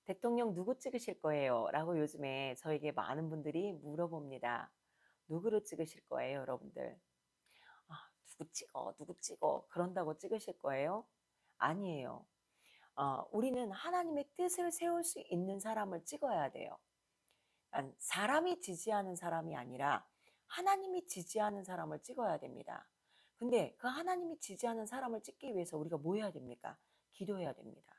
대통령 누구 찍으실 거예요? 라고 요즘에 저에게 많은 분들이 물어봅니다. 누구로 찍으실 거예요, 여러분들? 아, 누구 찍어, 누구 찍어. 그런다고 찍으실 거예요? 아니에요. 우리는 하나님의 뜻을 세울 수 있는 사람을 찍어야 돼요. 사람이 지지하는 사람이 아니라 하나님이 지지하는 사람을 찍어야 됩니다. 근데 그 하나님이 지지하는 사람을 찍기 위해서 우리가 뭐 해야 됩니까? 기도해야 됩니다.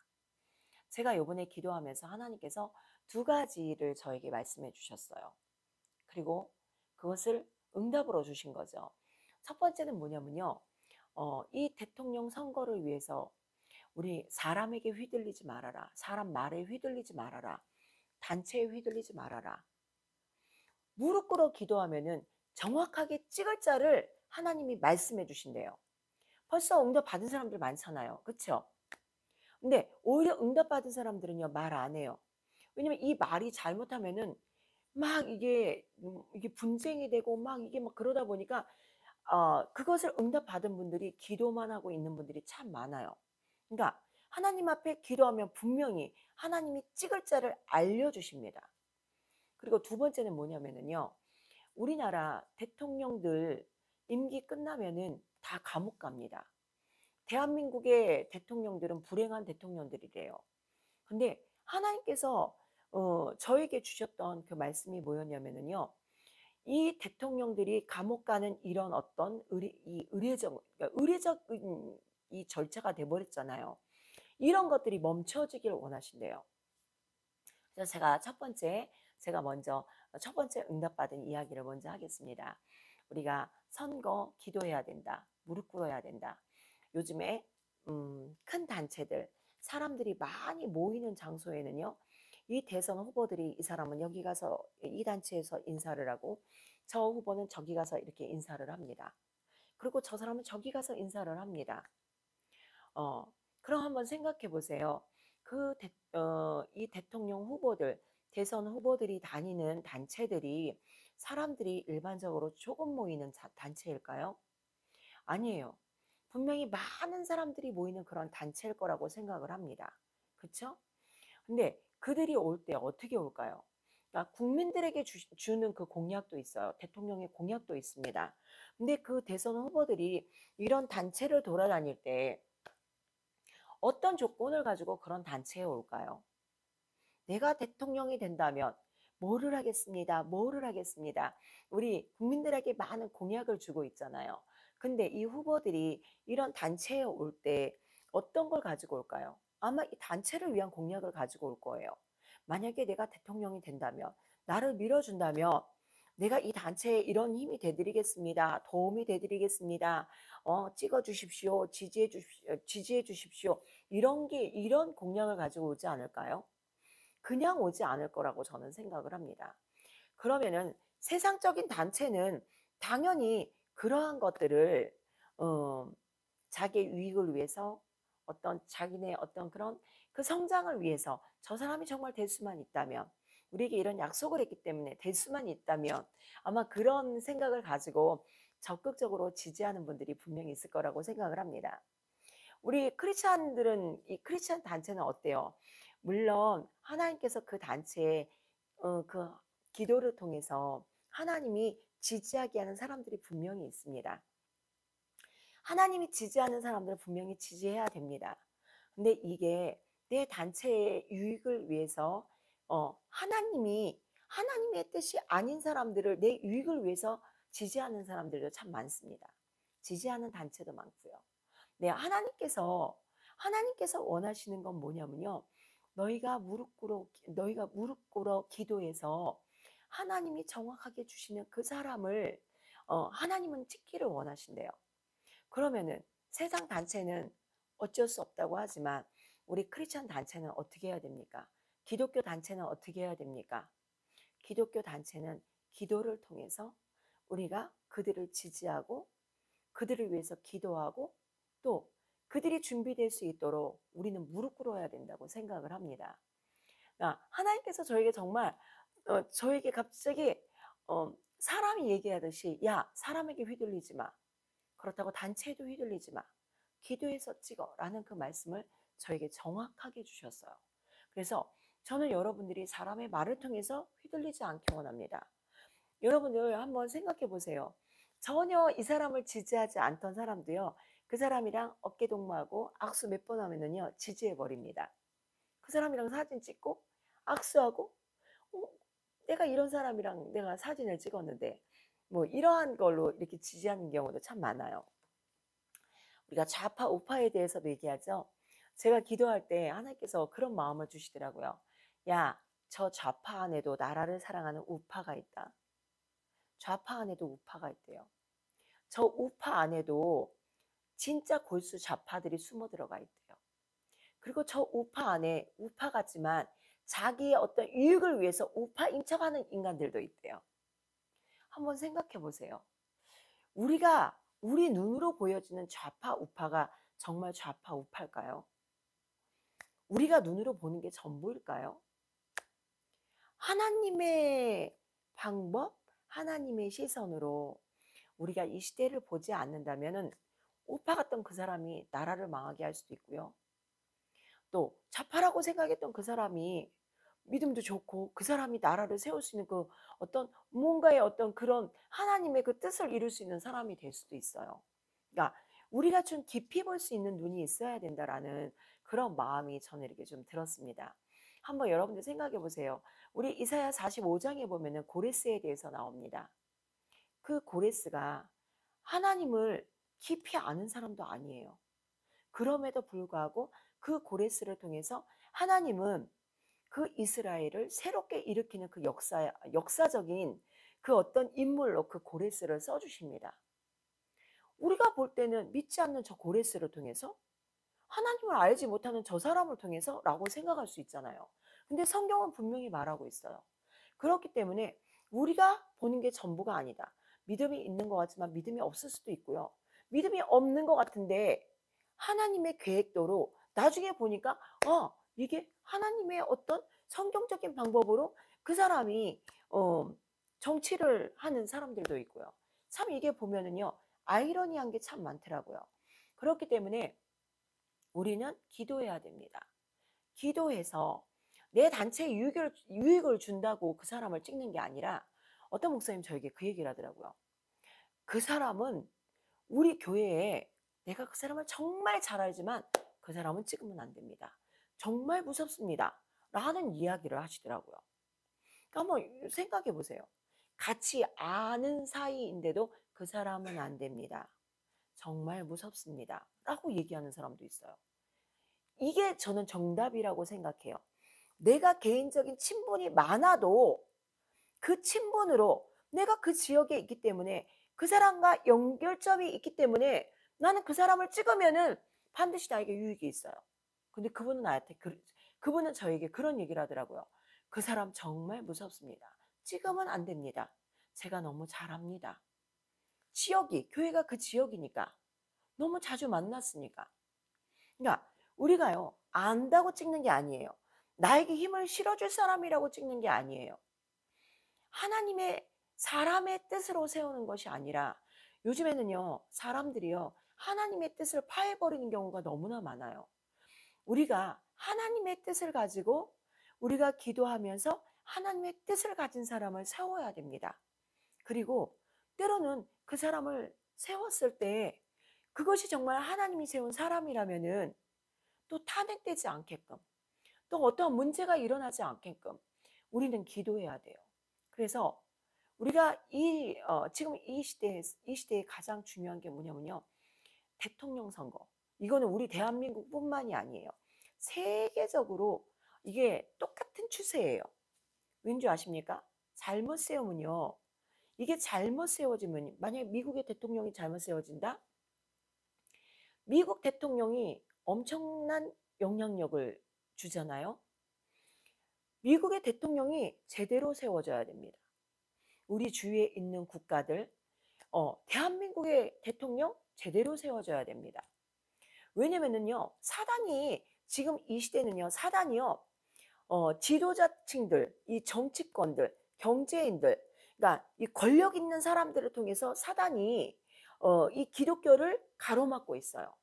제가 요번에 기도하면서 하나님께서 두 가지를 저에게 말씀해 주셨어요. 그리고 그것을 응답으로 주신 거죠. 첫 번째는 뭐냐면요. 이 대통령 선거를 위해서 우리 사람에게 휘둘리지 말아라. 사람 말에 휘둘리지 말아라. 단체에 휘둘리지 말아라. 무릎 꿇어 기도하면은 정확하게 찍을 자를 하나님이 말씀해 주신대요. 벌써 응답 받은 사람들 많잖아요. 그렇죠? 근데 오히려 응답받은 사람들은요, 말 안 해요. 왜냐면 이 말이 잘못하면은 막 이게 분쟁이 되고 막 이게 막 그러다 보니까 그것을 응답받은 분들이 기도만 하고 있는 분들이 참 많아요. 그러니까 하나님 앞에 기도하면 분명히 하나님이 찍을 자를 알려주십니다. 그리고 두 번째는 뭐냐면은요, 우리나라 대통령들 임기 끝나면은 다 감옥 갑니다. 대한민국의 대통령들은 불행한 대통령들이래요. 근데 하나님께서 저에게 주셨던 그 말씀이 뭐였냐면은요. 이 대통령들이 감옥 가는 이런 어떤 의례적인 이 절차가 돼 버렸잖아요. 이런 것들이 멈춰지길 원하신대요. 그래서 제가 먼저 첫 번째 응답받은 이야기를 먼저 하겠습니다. 우리가 선거 기도해야 된다. 무릎 꿇어야 된다. 요즘에 큰 단체들, 사람들이 많이 모이는 장소에는요. 이 대선 후보들이 이 사람은 여기 가서 이 단체에서 인사를 하고 저 후보는 저기 가서 이렇게 인사를 합니다. 그리고 저 사람은 저기 가서 인사를 합니다. 그럼 한번 생각해 보세요. 이 대통령 후보들, 대선 후보들이 다니는 단체들이 사람들이 일반적으로 조금 모이는 단체일까요? 아니에요. 분명히 많은 사람들이 모이는 그런 단체일 거라고 생각을 합니다. 그쵸? 근데 그들이 올 때 어떻게 올까요? 그러니까 국민들에게 주는 그 공약도 있어요. 대통령의 공약도 있습니다. 근데 그 대선 후보들이 이런 단체를 돌아다닐 때 어떤 조건을 가지고 그런 단체에 올까요? 내가 대통령이 된다면 뭐를 하겠습니다. 뭐를 하겠습니다. 우리 국민들에게 많은 공약을 주고 있잖아요. 근데 이 후보들이 이런 단체에 올 때 어떤 걸 가지고 올까요? 아마 이 단체를 위한 공약을 가지고 올 거예요. 만약에 내가 대통령이 된다면, 나를 밀어준다면 내가 이 단체에 이런 힘이 되드리겠습니다. 도움이 되드리겠습니다. 찍어 주십시오. 지지해 주십시오. 이런 공약을 가지고 오지 않을까요? 그냥 오지 않을 거라고 저는 생각을 합니다. 그러면은 세상적인 단체는 당연히 그러한 것들을 어, 자기의 유익을 위해서 어떤 자기네 어떤 그런 그 성장을 위해서 저 사람이 정말 될 수만 있다면 우리에게 이런 약속을 했기 때문에 될 수만 있다면 아마 그런 생각을 가지고 적극적으로 지지하는 분들이 분명히 있을 거라고 생각을 합니다. 우리 크리스찬들은 이 크리스찬 단체는 어때요? 물론 하나님께서 그 단체에 그 기도를 통해서 하나님이 지지하게 하는 사람들이 분명히 있습니다. 하나님이 지지하는 사람들은 분명히 지지해야 됩니다. 근데 이게 내 단체의 유익을 위해서 하나님의 뜻이 아닌 사람들을 내 유익을 위해서 지지하는 사람들도 참 많습니다. 지지하는 단체도 많고요. 네, 하나님께서 원하시는 건 뭐냐면요. 너희가 무릎 꿇어 기도해서 하나님이 정확하게 주시는 그 사람을 하나님은 찍기를 원하신대요. 그러면은 세상 단체는 어쩔 수 없다고 하지만 우리 크리스천 단체는 어떻게 해야 됩니까? 기독교 단체는 어떻게 해야 됩니까? 기독교 단체는 기도를 통해서 우리가 그들을 지지하고 그들을 위해서 기도하고 또 그들이 준비될 수 있도록 우리는 무릎 꿇어야 된다고 생각을 합니다. 하나님께서 저에게 정말 저에게 갑자기 사람이 얘기하듯이 야 사람에게 휘둘리지 마. 그렇다고 단체에도 휘둘리지 마. 기도해서 찍어 라는 그 말씀을 저에게 정확하게 주셨어요. 그래서 저는 여러분들이 사람의 말을 통해서 휘둘리지 않기 원합니다. 여러분들 한번 생각해 보세요. 전혀 이 사람을 지지하지 않던 사람도요, 그 사람이랑 어깨 동무하고 악수 몇 번 하면은요, 지지해 버립니다. 그 사람이랑 사진 찍고 악수하고, 어, 내가 이런 사람이랑 내가 사진을 찍었는데, 뭐 이러한 걸로 이렇게 지지하는 경우도 참 많아요. 우리가 좌파 우파에 대해서도 얘기하죠. 제가 기도할 때 하나님께서 그런 마음을 주시더라고요. 야, 저 좌파 안에도 나라를 사랑하는 우파가 있다. 좌파 안에도 우파가 있대요. 저 우파 안에도 진짜 골수 좌파들이 숨어 들어가 있대요. 그리고 저 우파 안에 우파 같지만 자기의 어떤 이익을 위해서 우파인 척하는 인간들도 있대요. 한번 생각해 보세요. 우리가 우리 눈으로 보여지는 좌파 우파가 정말 좌파 우파일까요? 우리가 눈으로 보는 게 전부일까요? 하나님의 방법, 하나님의 시선으로 우리가 이 시대를 보지 않는다면은 우파 같던 그 사람이 나라를 망하게 할 수도 있고요. 또 좌파라고 생각했던 그 사람이 믿음도 좋고 그 사람이 나라를 세울 수 있는 그 어떤 뭔가의 어떤 그런 하나님의 그 뜻을 이룰 수 있는 사람이 될 수도 있어요. 그러니까 우리가 좀 깊이 볼 수 있는 눈이 있어야 된다라는 그런 마음이 저는 이렇게 좀 들었습니다. 한번 여러분들 생각해 보세요. 우리 이사야 45장에 보면은 고레스에 대해서 나옵니다. 그 고레스가 하나님을 깊이 아는 사람도 아니에요. 그럼에도 불구하고 그 고레스를 통해서 하나님은 그 이스라엘을 새롭게 일으키는 그 역사적인 그 어떤 인물로 그 고레스를 써주십니다. 우리가 볼 때는 믿지 않는 저 고레스를 통해서 하나님을 알지 못하는 저 사람을 통해서 라고 생각할 수 있잖아요. 근데 성경은 분명히 말하고 있어요. 그렇기 때문에 우리가 보는 게 전부가 아니다. 믿음이 있는 것 같지만 믿음이 없을 수도 있고요. 믿음이 없는 것 같은데 하나님의 계획대로 나중에 보니까 이게 하나님의 어떤 성경적인 방법으로 그 사람이 정치를 하는 사람들도 있고요. 참 이게 보면은요, 아이러니한 게 참 많더라고요. 그렇기 때문에 우리는 기도해야 됩니다. 기도해서 내 단체에 유익을 준다고 그 사람을 찍는 게 아니라 어떤 목사님 저에게 그 얘기를 하더라고요. 그 사람은 우리 교회에 내가 그 사람을 정말 잘 알지만 그 사람은 찍으면 안 됩니다. 정말 무섭습니다. 라는 이야기를 하시더라고요. 그러니까 한번 생각해 보세요. 같이 아는 사이인데도 그 사람은 안 됩니다. 정말 무섭습니다. 라고 얘기하는 사람도 있어요. 이게 저는 정답이라고 생각해요. 내가 개인적인 친분이 많아도 그 친분으로 내가 그 지역에 있기 때문에 그 사람과 연결점이 있기 때문에 나는 그 사람을 찍으면은 반드시 나에게 유익이 있어요. 근데 그분은 나한테 그분은 저에게 그런 얘기를 하더라고요. 그 사람 정말 무섭습니다. 찍으면 안 됩니다. 제가 너무 잘합니다. 지역이 교회가 그 지역이니까 너무 자주 만났으니까. 그러니까 우리가요 안다고 찍는 게 아니에요. 나에게 힘을 실어줄 사람이라고 찍는 게 아니에요. 하나님의 사람의 뜻으로 세우는 것이 아니라 요즘에는요 사람들이요 하나님의 뜻을 파해버리는 경우가 너무나 많아요. 우리가 하나님의 뜻을 가지고 우리가 기도하면서 하나님의 뜻을 가진 사람을 세워야 됩니다. 그리고 때로는 그 사람을 세웠을 때 그것이 정말 하나님이 세운 사람이라면은 또 탄핵되지 않게끔 또 어떠한 문제가 일어나지 않게끔 우리는 기도해야 돼요. 그래서 우리가 지금 이 시대에 가장 중요한 게 뭐냐면요. 대통령 선거. 이거는 우리 대한민국뿐만이 아니에요. 세계적으로 이게 똑같은 추세예요. 왠지 아십니까? 잘못 세우면요. 이게 잘못 세워지면 만약에 미국의 대통령이 잘못 세워진다? 미국 대통령이 엄청난 영향력을 주잖아요. 미국의 대통령이 제대로 세워져야 됩니다. 우리 주위에 있는 국가들, 대한민국의 대통령 제대로 세워져야 됩니다. 왜냐면은요, 사단이 지금 이 시대는요, 사단이요, 지도자층들, 이 정치권들, 경제인들, 그러니까 이 권력 있는 사람들을 통해서 사단이 이 기독교를 가로막고 있어요.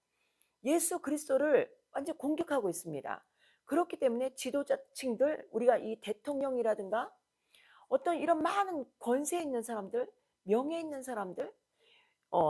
예수 그리스도를 완전 공격하고 있습니다. 그렇기 때문에 지도자층들, 우리가 이 대통령이라든가 어떤 이런 많은 권세 있는 사람들, 명예 있는 사람들,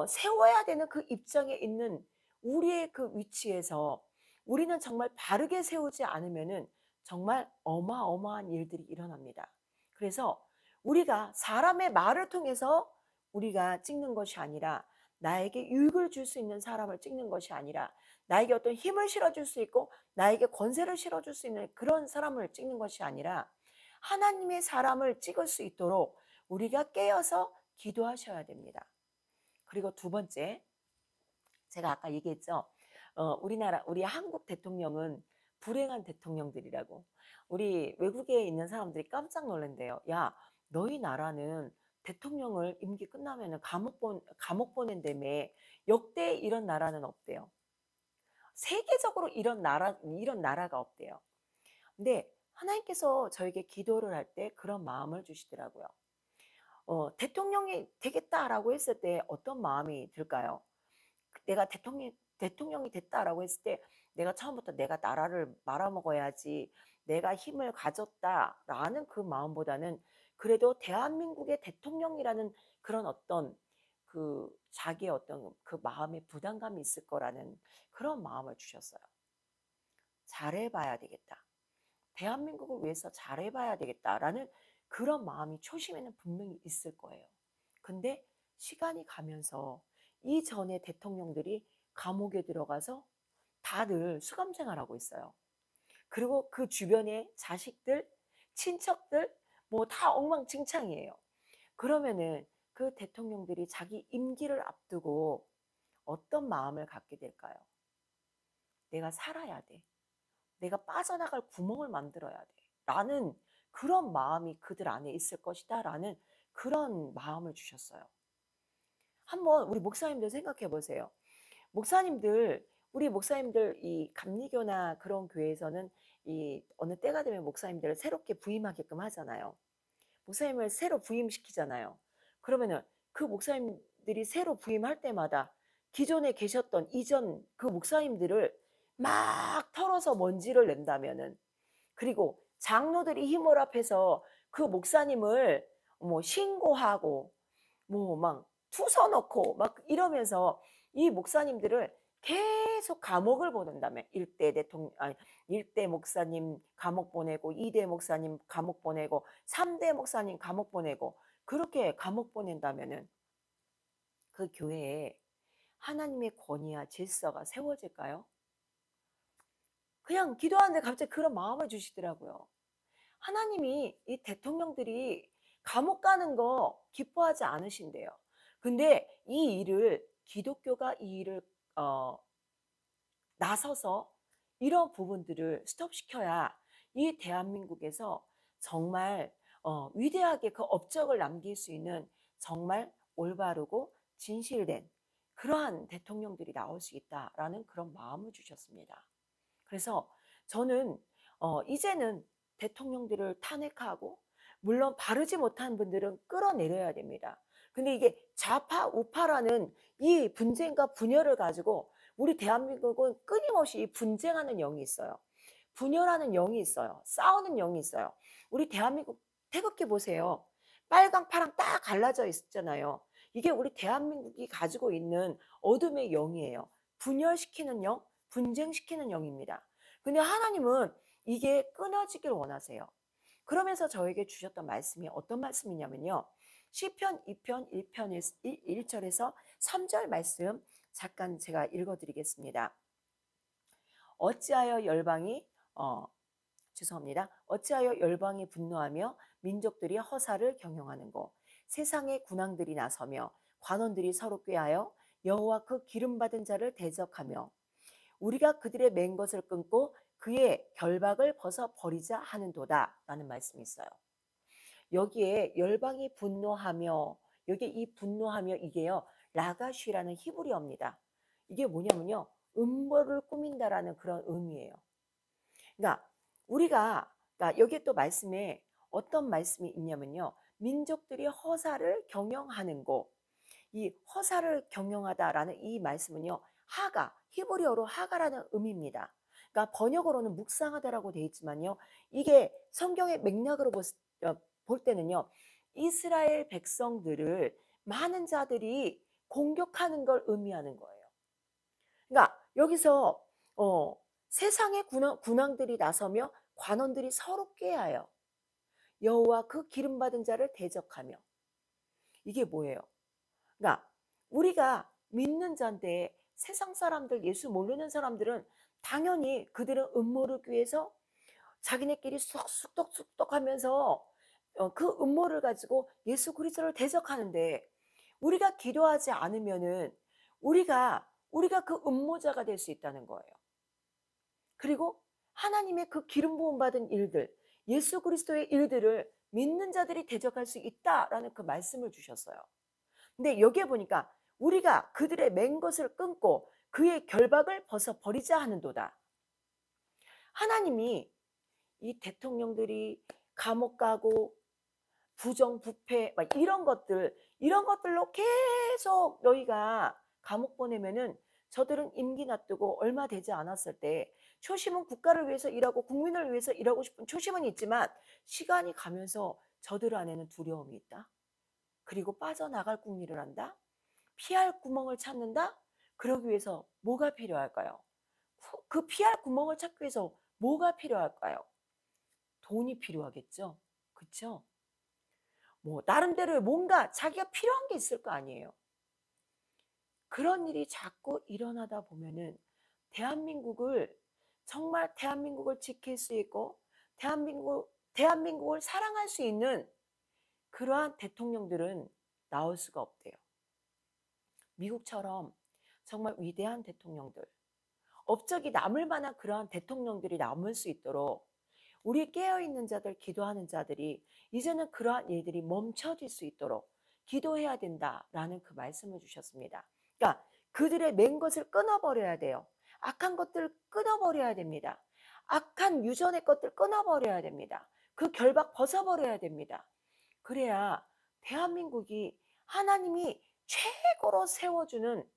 세워야 되는 그 입장에 있는 우리의 그 위치에서 우리는 정말 바르게 세우지 않으면은 정말 어마어마한 일들이 일어납니다. 그래서 우리가 사람의 말을 통해서 우리가 찍는 것이 아니라, 나에게 유익을 줄 수 있는 사람을 찍는 것이 아니라, 나에게 어떤 힘을 실어줄 수 있고 나에게 권세를 실어줄 수 있는 그런 사람을 찍는 것이 아니라, 하나님의 사람을 찍을 수 있도록 우리가 깨어서 기도하셔야 됩니다. 그리고 두 번째, 제가 아까 얘기했죠. 우리 한국 대통령은 불행한 대통령들이라고. 우리 외국에 있는 사람들이 깜짝 놀란대요. 야, 너희 나라는 대통령을 임기 끝나면은 감옥 보낸다며. 역대 이런 나라는 없대요. 세계적으로 이런 나라가 없대요. 근데 하나님께서 저에게 기도를 할 때 그런 마음을 주시더라고요. 대통령이 되겠다라고 했을 때 어떤 마음이 들까요? 내가 대통령이 됐다라고 했을 때 내가 처음부터 내가 나라를 말아먹어야지, 내가 힘을 가졌다라는 그 마음보다는 그래도 대한민국의 대통령이라는 그런 어떤 그 자기의 어떤 그 마음의 부담감이 있을 거라는 그런 마음을 주셨어요. 잘해봐야 되겠다. 대한민국을 위해서 잘해봐야 되겠다라는 그런 마음이 초심에는 분명히 있을 거예요. 근데 시간이 가면서 이전에 대통령들이 감옥에 들어가서 다들 수감생활하고 있어요. 그리고 그 주변에 자식들, 친척들 뭐 다 엉망진창이에요. 그러면은 그 대통령들이 자기 임기를 앞두고 어떤 마음을 갖게 될까요? 내가 살아야 돼. 내가 빠져나갈 구멍을 만들어야 돼. 라는 그런 마음이 그들 안에 있을 것이다. 라는 그런 마음을 주셨어요. 한번 우리 목사님들 생각해 보세요. 우리 목사님들 이 감리교나 그런 교회에서는 이 어느 때가 되면 목사님들을 새롭게 부임하게끔 하잖아요. 목사님을 새로 부임시키잖아요. 그러면은 그 목사님들이 새로 부임할 때마다 기존에 계셨던 이전 그 목사님들을 막 털어서 먼지를 낸다면은, 그리고 장로들이 힘을 합해서 그 목사님을 뭐 신고하고 뭐 막 투서 넣고 막 이러면서 이 목사님들을 계속 감옥을 보낸다며. 1대 목사님 감옥 보내고, 2대 목사님 감옥 보내고, 3대 목사님 감옥 보내고, 그렇게 감옥 보낸다면은 그 교회에 하나님의 권위와 질서가 세워질까요? 그냥 기도하는데 갑자기 그런 마음을 주시더라고요. 하나님이 이 대통령들이 감옥 가는 거 기뻐하지 않으신대요. 근데 이 일을 기독교가 이 일을 어, 나서서 이런 부분들을 스톱시켜야 이 대한민국에서 정말 위대하게 그 업적을 남길 수 있는 정말 올바르고 진실된 그러한 대통령들이 나올 수 있다라는 그런 마음을 주셨습니다. 그래서 저는 이제는 대통령들을 탄핵하고, 물론 바르지 못한 분들은 끌어내려야 됩니다. 근데 이게 좌파 우파라는 이 분쟁과 분열을 가지고 우리 대한민국은 끊임없이 분쟁하는 영이 있어요. 분열하는 영이 있어요. 싸우는 영이 있어요. 우리 대한민국 태극기 보세요. 빨강 파랑 딱 갈라져 있잖아요. 이게 우리 대한민국이 가지고 있는 어둠의 영이에요. 분열시키는 영, 분쟁시키는 영입니다. 근데 하나님은 이게 끊어지길 원하세요. 그러면서 저에게 주셨던 말씀이 어떤 말씀이냐면요. 시편 2편 1절에서 3절 말씀 잠깐 제가 읽어드리겠습니다. 어찌하여 열방이 어찌하여 열방이 분노하며 민족들이 허사를 경영하는고, 세상의 군왕들이 나서며 관원들이 서로 꾀하여 여호와 그 기름 받은 자를 대적하며, 우리가 그들의 맨 것을 끊고 그의 결박을 벗어 버리자 하는도다 라는 말씀이 있어요. 여기에 열방이 분노하며, 여기 이 분노하며 이게요 라가쉬라는 히브리어입니다. 이게 뭐냐면요 음모를 꾸민다라는 그런 의미예요. 그러니까 그러니까 여기에 또 말씀에 어떤 말씀이 있냐면요, 민족들이 허사를 경영하는 거, 이 허사를 경영하다라는 이 말씀은요 히브리어로 하가라는 의미입니다. 그러니까 번역어로는 묵상하다라고 되어 있지만요. 이게 성경의 맥락으로 볼 때는요. 이스라엘 백성들을 많은 자들이 공격하는 걸 의미하는 거예요. 그러니까 여기서 세상의 군왕들이 나서며 관원들이 서로 꾀하여 여호와 그 기름 받은 자를 대적하며, 이게 뭐예요? 그러니까 우리가 믿는 자인데 세상 사람들, 예수 모르는 사람들은 당연히 그들은 음모를 꾀해서 자기네끼리 쑥덕쑥덕 하면서 그 음모를 가지고 예수 그리스도를 대적하는데, 우리가 기도하지 않으면은 우리가 그 음모자가 될 수 있다는 거예요. 그리고 하나님의 그 기름 부음 받은 일들, 예수 그리스도의 일들을 믿는 자들이 대적할 수 있다라는 그 말씀을 주셨어요. 근데 여기에 보니까 우리가 그들의 맨 것을 끊고 그의 결박을 벗어 버리자 하는도다. 하나님이 이 대통령들이 감옥 가고 부정부패 막 이런 것들로 계속 너희가 감옥 보내면은, 저들은 임기 놔두고 얼마 되지 않았을 때 초심은 국가를 위해서 일하고 국민을 위해서 일하고 싶은 초심은 있지만, 시간이 가면서 저들 안에는 두려움이 있다. 그리고 빠져나갈 궁리를 한다. 피할 구멍을 찾는다. 그러기 위해서 뭐가 필요할까요? 그 피할 구멍을 찾기 위해서 뭐가 필요할까요? 돈이 필요하겠죠. 그렇죠? 뭐 나름대로 뭔가 자기가 필요한 게 있을 거 아니에요. 그런 일이 자꾸 일어나다 보면은 대한민국을 정말 대한민국을 지킬 수 있고 대한민국을 사랑할 수 있는 그러한 대통령들은 나올 수가 없대요. 미국처럼 정말 위대한 대통령들, 업적이 남을 만한 그러한 대통령들이 남을 수 있도록 우리 깨어있는 자들, 기도하는 자들이 이제는 그러한 일들이 멈춰질 수 있도록 기도해야 된다라는 그 말씀을 주셨습니다. 그러니까 그들의 맨 것을 끊어버려야 돼요. 악한 것들을 끊어버려야 됩니다. 악한 유전의 것들 끊어버려야 됩니다. 그 결박 벗어버려야 됩니다. 그래야 대한민국이 하나님이 최고로 세워주는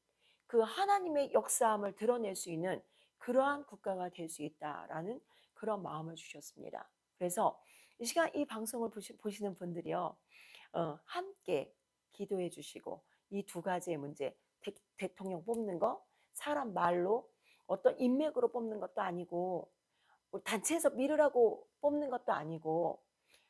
그 하나님의 역사함을 드러낼 수 있는 그러한 국가가 될 수 있다라는 그런 마음을 주셨습니다. 그래서 이 시간 이 방송을 보시는 분들이요, 함께 기도해 주시고, 이 두 가지의 문제, 대통령 뽑는 거, 사람 말로 어떤 인맥으로 뽑는 것도 아니고, 뭐 단체에서 밀으라고 뽑는 것도 아니고,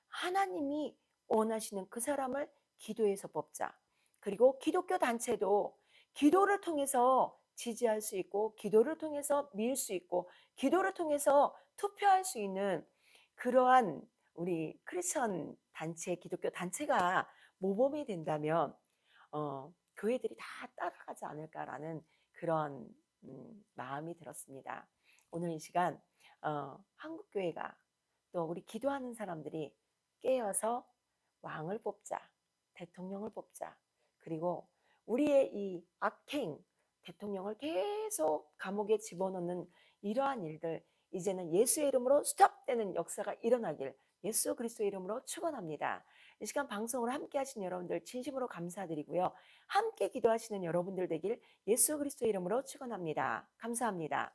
하나님이 원하시는 그 사람을 기도해서 뽑자. 그리고 기독교 단체도 기도를 통해서 지지할 수 있고, 기도를 통해서 밀 수 있고, 기도를 통해서 투표할 수 있는 그러한 우리 크리스천 단체, 기독교 단체가 모범이 된다면 교회들이 다 따라가지 않을까라는 그런 마음이 들었습니다. 오늘 이 시간 한국교회가, 또 우리 기도하는 사람들이 깨어서 왕을 뽑자, 대통령을 뽑자. 그리고 우리의 이 악행, 대통령을 계속 감옥에 집어넣는 이러한 일들, 이제는 예수의 이름으로 스톱되는 역사가 일어나길 예수 그리스도의 이름으로 축원합니다. 이 시간 방송을 함께 하신 여러분들 진심으로 감사드리고요. 함께 기도하시는 여러분들 되길 예수 그리스도의 이름으로 축원합니다. 감사합니다.